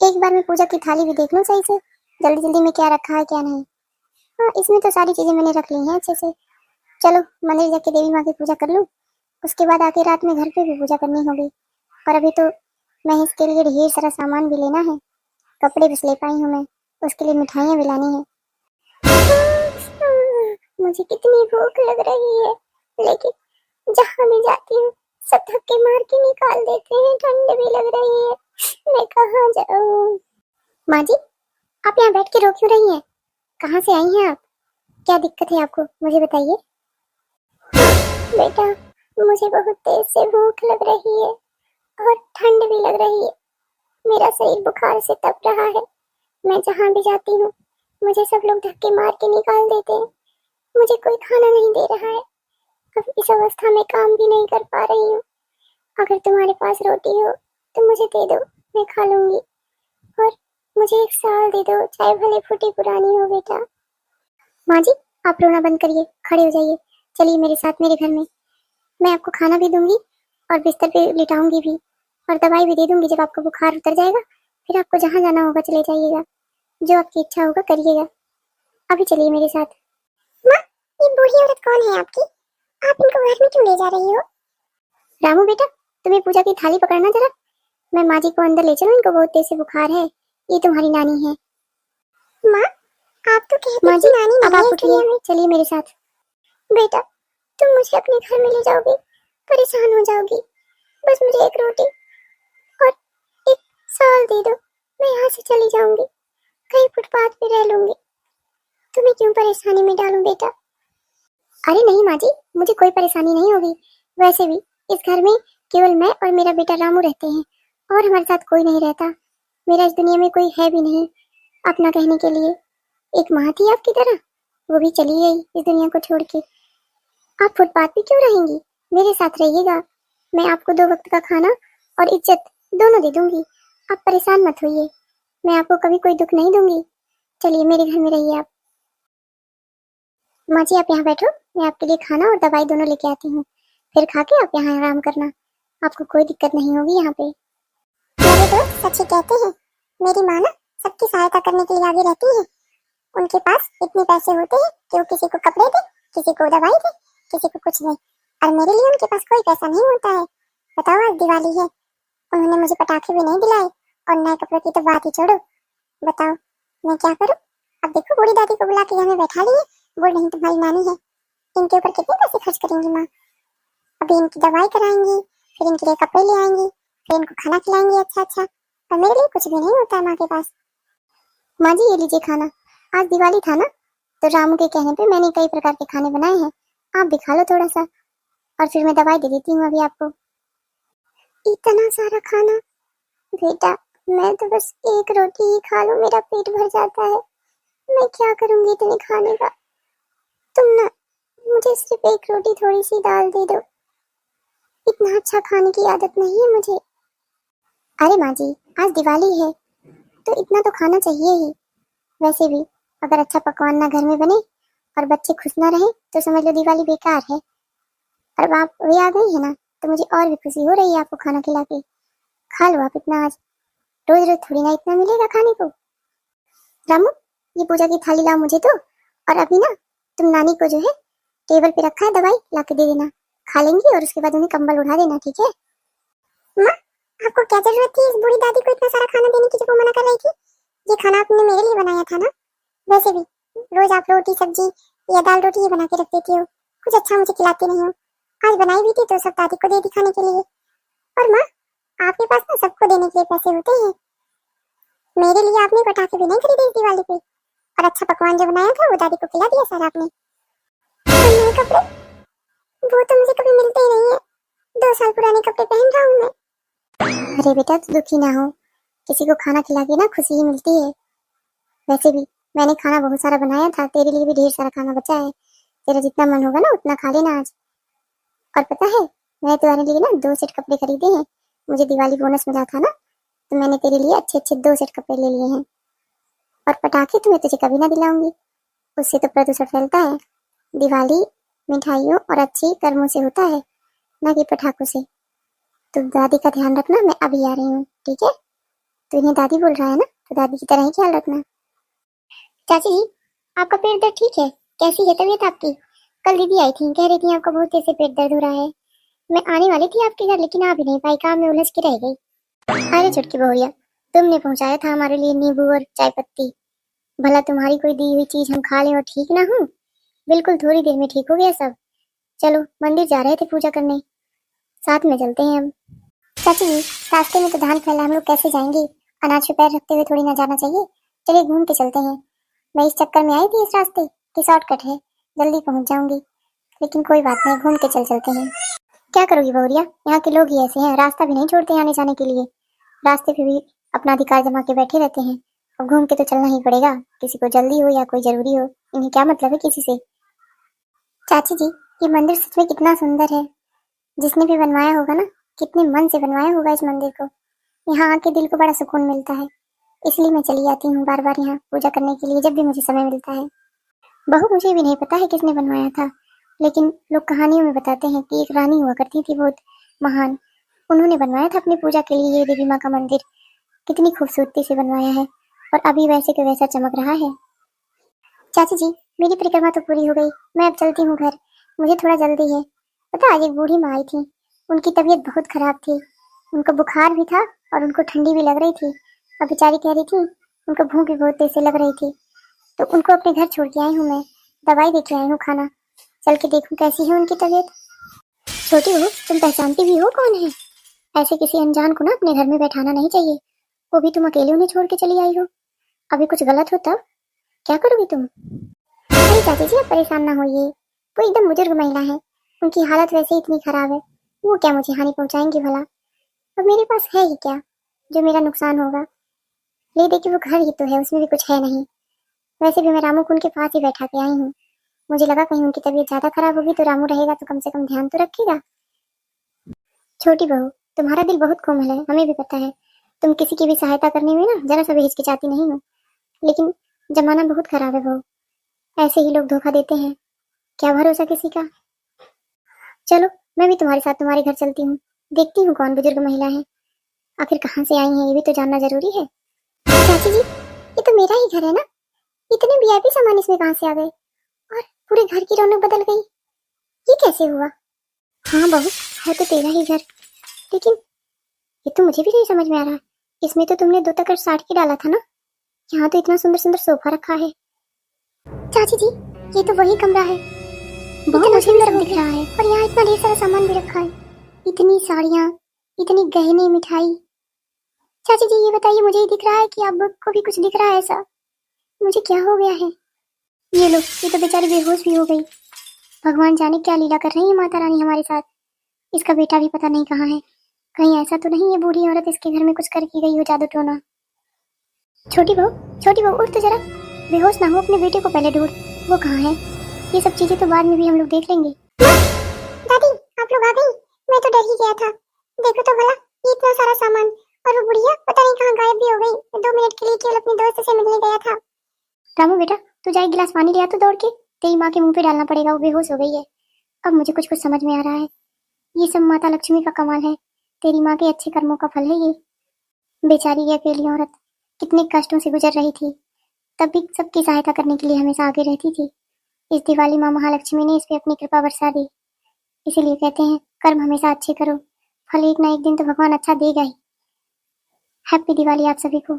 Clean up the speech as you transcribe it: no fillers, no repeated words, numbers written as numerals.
एक बार मैं पूजा की थाली भी देख लूं सही से, जल्दी जल्दी में क्या रखा है क्या नहीं। हाँ, इसमें तो सारी चीजें मैंने रख ली हैं अच्छे से। चलो मंदिर जाके देवी माँ की पूजा कर लूं, उसके बाद आके रात में घर पे भी पूजा करनी होगी। और अभी तो मैं इसके लिए ढेर सारा सामान भी लेना है, कपड़े बस ले पाई हूँ मैं, उसके लिए मिठाइयाँ भी लानी है। मुझे कितनी भूख लग रही है, लेकिन जहाँ भी जाती हूँ सब धक्के मार के निकाल देते हैं, ठंड भी लग रही है, मैं कहाँ जाऊँ। माँ जी, आप यहाँ बैठ के रो क्यों रही हैं? कहाँ से आई हैं आप? क्या दिक्कत है आपको, मुझे बताइए। बेटा, मुझे बहुत देर से भूख लग रही है और ठंड भी लग रही है, मेरा शरीर बुखार से तप रहा है। मैं जहाँ भी जाती हूँ मुझे सब लोग धक्के मार के निकाल देते हैं, मुझे कोई खाना नहीं दे रहा है। अब इस अवस्था में काम भी नहीं कर पा रही हूँ। अगर तुम्हारे पास रोटी हो तो मुझे दे दो, मैं खा लूंगी। और मुझे एक साल दे दो, चाहे भले फूटी पुरानी हो। बेटा। माँ जी, आप रोना बंद करिए, खड़े हो जाइए, चलिए मेरे साथ मेरे घर में। मैं आपको खाना भी दूंगी और बिस्तर पे लिटाऊंगी भी, और दवाई भी दे दूंगी। जब आपका बुखार उतर जाएगा फिर आपको जहाँ जाना होगा चले जाइएगा, जो आपकी इच्छा होगा करिएगा। अभी चलिए मेरे साथ। माँ, ये बूढ़ी औरत कौन है आपकी? आप इनको घर में क्यों ले जा रही हो? रामू बेटा, तुम्हें पूजा की थाली पकड़ना जरा, मैं माँ जी को अंदर ले चलूं, इनको बहुत तेज से बुखार है। ये तुम्हारी नानी है। माँ, आप तो कहती माँ जी नानी अब आप उठिए, चलिए मेरे साथ। बेटा, तुम मुझे अपने घर में ले जाओगी, परेशान हो जाओगी। बस मुझे एक रोटी और एक साल दे दो, मैं यहाँ से चली जाऊंगी, कहीं फुटपाथ पे रह लूंगी। तुम्हें क्यों परेशानी में डालूं बेटा? अरे नहीं माँ जी, मुझे कोई परेशानी नहीं होगी। वैसे भी इस घर में केवल मैं और मेरा बेटा रामू रहते हैं, और हमारे साथ कोई नहीं रहता। मेरा इस दुनिया में कोई है भी नहीं अपना कहने के लिए। एक माँ थी आपकी तरह, वो भी चली गई इस दुनिया को छोड़ के। आप फुटपाथ पे क्यों रहेंगी? मेरे साथ रहिएगा, मैं आपको 2 वक्त का खाना और इज्जत दोनों दे दूंगी। आप परेशान मत होइए, मैं आपको कभी कोई दुख नहीं दूंगी। चलिए मेरे घर में रहिए आप। माँ जी आप यहाँ बैठो, मैं आपके लिए खाना और दवाई दोनों लेके आती हूँ, फिर खा के आप यहाँ आराम करना, आपको कोई दिक्कत नहीं होगी यहाँ पे। मेरे दोस्त सच्ची कहते हैं, मेरी माँ ना सबकी सहायता करने के लिए आगे रहती है। उनके पास इतने पैसे होते हैं कि वो किसी को कपड़े दे, किसी को दवाई दे, किसी को कुछ दे, और मेरे लिए उनके पास कोई पैसा नहीं होता है। बताओ, आज दिवाली है, उन्होंने मुझे पटाखे भी नहीं दिलाए, और नए कपड़ों की तो बात ही छोड़ो। बताओ मैं क्या करूँ? अब देखो बूढ़ी दादी को बुला के यहाँ बैठा ली है, बोल रही तुम्हारी नानी है, इनके ऊपर कितने पैसे खर्च करेंगी माँ? अभी इनकी दवाई कराएंगी, फिर इनके लिए कपड़े ले आएंगी, फिर इनको खाना खिलाएंगी अच्छा अच्छा, और मेरे लिए कुछ भी नहीं होता है माँ के पास। माँ जी ये लीजिए खाना, आज दिवाली था ना, तो रामू के कहने पे मैंने कई प्रकार के खाने बनाए हैं, आप भी खा लो थोड़ा सा, और फिर मैं दवाई दे देती हूँ अभी आपको। इतना सारा खाना? बेटा, मैं तो बस एक रोटी ही खा लूं, मेरा पेट भर जाता है, मैं क्या करूंगी इतने खाने का? तुम ना मुझे सिर्फ एक रोटी थोड़ी सी दाल दे दो, इतना अच्छा खाने की आदत नहीं है मुझे। अरे माँ जी, आज दिवाली है तो इतना तो खाना चाहिए ही। वैसे भी अगर अच्छा पकवान ना घर में बने और बच्चे खुश ना रहे तो समझ लो दिवाली बेकार है। और आप भी आ गई है ना, तो मुझे और भी खुशी हो रही है आपको खाना खिला के। खा लो आप इतना, आज रोज रोज थोड़ी ना इतना मिलेगा खाने को। रामू, ये पूजा की थाली लाओ मुझे तो, और अभी ना तुम नानी को जो है टेबल पे रखा है दवाई ला के दे देना, खा लेंगी और उसके बाद उन्हें कंबल उठा देना, ठीक है? माँ, आपको क्या जरूरत थी इस बूढ़ी दादी को इतना सारा खाना देने की, जब वो मना कर रही थी? ये खाना आपने मेरे लिए बनाया था ना? वैसे भी रोज आप रोटी सब्जी या दाल रोटी ही बना के रख देती हो, कुछ अच्छा मुझे खिलाती नहीं हो। आज बनाई भी थी तो सब दादी को दे दी खाने के लिए। और माँ, आपके पास ना सबको देने के लिए पैसे होते हैं, मेरे लिए आपने पटाखे भी नहीं खरीदे इस दिवाली पे, और अच्छा पकवान जो बनाया था वो दादी को खिला दिया सारा आपने। और नए कपड़े, वो तो मुझे कभी मिलते ही नहीं है, 2 साल पुराने कपड़े पहन रहा हूँ मैं। अरे बेटा तू दुखी ना हो, किसी को खाना खिला के ना खुशी ही मिलती है। वैसे भी मैंने खाना बहुत सारा बनाया था, तेरे लिए भी ढेर सारा खाना बचा है, तेरा जितना मन होगा ना उतना खा लेना आज। और पता है, मैंने तुम्हारे लिए ना 2 सेट कपड़े खरीदे हैं, मुझे दिवाली बोनस मिला था ना, तो मैंने तेरे लिए अच्छे अच्छे 2 सेट कपड़े ले लिए हैं। और पटाखे तो मैं तुझे कभी ना दिलाऊंगी, उससे तो प्रदूषण फैलता है। दिवाली मिठाइयों और अच्छी कर्मों से होता है, ना कि पटाखों से। तो दादी का ध्यान रखना, मैं अभी आ रही हूँ, ठीक है? तो इन्हें दादी बोल रहा है ना, तो दादी की तरह ही ख्याल रखना। चाची जी, आपका पेट दर्द ठीक है? कैसी है तबीयत आपकी? कल दीदी आई थी, कह रही थी आपका बहुत तेज से पेट दर्द हो रहा है। मैं आने वाली थी आपके घर, लेकिन आ भी नहीं पाई, काम में उलझ के रह गई। अरे चुटकी बहुरिया, तुमने पहुंचाया था हमारे लिए नींबू और चाय पत्ती। भला तुम्हारी कोई दी हुई चीज हम खा लें और ठीक ना हो? बिल्कुल थोड़ी देर में ठीक हो गया सब। चलो मंदिर जा रहे थे पूजा करने, साथ में चलते हैं हम। चाची जी, रास्ते में तो धान फैला, हम लोग कैसे जाएंगे? अनाज पे पैर रखते हुए थोड़ी ना जाना चाहिए। चलिए घूम के चलते हैं। मैं इस चक्कर में आई थी इस रास्ते कि शॉर्टकट है, जल्दी पहुंच जाऊंगी। लेकिन कोई बात नहीं, घूम के चलते हैं। क्या करोगी बहुरिया, यहाँ के लोग ही ऐसे हैं, रास्ता भी नहीं छोड़ते आने जाने के लिए। रास्ते पे भी अपना अधिकार जमा के बैठे रहते हैं। अब घूम के तो चलना ही पड़ेगा, किसी को जल्दी हो या कोई जरूरी हो, इन्हें क्या मतलब है किसी से। चाची जी, ये मंदिर सच में कितना सुंदर है। जिसने भी बनवाया होगा ना, कितने मन से बनवाया होगा इस मंदिर को। यहाँ आके दिल को बड़ा सुकून मिलता है, इसलिए मैं चली आती हूँ बार बार यहाँ पूजा करने के लिए, जब भी मुझे समय मिलता है। बहू, मुझे भी नहीं पता है किसने बनवाया था, लेकिन लोग कहानियों में बताते हैं कि एक रानी हुआ करती थी बहुत महान, उन्होंने बनवाया था अपनी पूजा के लिए ये देवी माँ का मंदिर। कितनी खूबसूरती से बनवाया है, और अभी वैसे के वैसा चमक रहा है। चाची जी, मेरी परिक्रमा तो पूरी हो गई, मैं अब चलती हूँ घर, मुझे थोड़ा जल्दी है। पता, आज एक बूढ़ी माँ आई थी, उनकी तबीयत बहुत खराब थी, उनको बुखार भी था और उनको ठंडी भी लग रही थी। अब बेचारी कह रही थी उनको भूख भी बहुत तेज से लग रही थी, तो उनको अपने घर छोड़ के आई हूँ मैं, दवाई दे के आई हूँ, खाना चल के देखूँ कैसी है उनकी तबीयत। छोटी बहू, तुम पहचानती भी हो कौन है? ऐसे किसी अनजान को ना अपने घर में बैठाना नहीं चाहिए, वो भी तुम अकेले उन्हें छोड़ के चली आई हो। अभी कुछ गलत हो तब क्या करोगी तुम? अरे चाची जी, आप परेशान ना होइए, वो एकदम बुजुर्ग महिला है, उनकी हालत वैसे ही इतनी खराब है, वो क्या मुझे हानि पहुंचाएंगी भला। अब मेरे पास है ही क्या जो मेरा नुकसान होगा। ले देखिए, वो घर ही तो है, उसमें भी कुछ है नहीं। वैसे भी मैं रामू को उनके पास ही बैठा के आई हूँ, मुझे लगा कहीं उनकी तबीयत ज्यादा खराब होगी तो रामू रहेगा तो कम से कम ध्यान तो रखेगा। छोटी बहू, तुम्हारा दिल बहुत कोमल है, हमें भी पता है। तुम किसी की भी सहायता करने में ना जरा सा भी हिचकिचाती नहीं हो, लेकिन जमाना बहुत खराब है बहू, ऐसे ही लोग धोखा देते हैं, क्या भरोसा किसी का। चलो, मैं भी तुम्हारे साथ तुम्हारे घर चलती हूँ, देखती हूँ कौन बुजुर्ग महिला है, आखिर कहाँ से आई है ये भी तो जानना जरूरी है। चाची जी, ये तो मेरा ही घर है ना, इतने वीआईपी सामान इसमें कहाँ से आ गए, और पूरे घर की रौनक बदल गई, ये कैसे हुआ? हाँ बहू, है तो तेरा ही घर, लेकिन ये तो मुझे भी नहीं समझ में आ रहा, इसमें तो तुमने दो तकर साट के डाला था ना, यहाँ तो इतना सुंदर सुंदर सोफा रखा है। चाची जी, ये तो वही कमरा है, बहुत सुंदर दिख रहा है, और यहाँ इतना ढेर सारा सामान भी रखा है, इतनी साड़ियाँ, इतनी गहने, मिठाई। चाची जी, ये बताइए, मुझे ही दिख रहा है कि आप को भी कुछ दिख रहा है ऐसा? मुझे क्या हो गया है? ये लो, ये तो बेचारी बेहोश भी हो गई। भगवान जाने क्या लीला कर रही है माता रानी हमारे साथ। इसका बेटा भी पता नहीं कहाँ है, कहीं ऐसा तो नहीं ये बूढ़ी औरत इसके घर में कुछ करके गई हो जादू टोना। छोटी बहू, छोटी बहू, उठ तो जरा, बेहोश ना हो, अपने बेटे को पहले ढूंढ, वो कहाँ है। ये सब चीजें तो बाद में भी हम लोग देख लेंगे। दादी, आप लोग आ गई, मैं तो डर ही गया था। देखो तो भला, ये इतना सारा सामान, और वो बुढ़िया पता नहीं कहाँ गायब भी हो गई, 2 मिनट के लिए केवल अपनी दोस्त से मिलने गया था। रामू बेटा, तू जा एक गिलास पानी ले आ तो दौड़ के, तेरी माँ के मुंह पे डालना पड़ेगा, वो बेहोश हो गई है। अब मुझे कुछ कुछ समझ में आ रहा है, ये सब माता लक्ष्मी का कमाल है, तेरी माँ के अच्छे कर्मों का फल है ये। बेचारी ये अकेली औरत कितने कष्टों से गुजर रही थी, तब भी सबकी सहायता करने के लिए हमेशा आगे रहती थी। इस दिवाली माँ महालक्ष्मी ने इस पे अपनी कृपा बरसा दी, इसीलिए कहते हैं कर्म हमेशा अच्छे करो, फल एक ना एक दिन तो भगवान अच्छा देगा ही। हैप्पी दिवाली आप सभी को।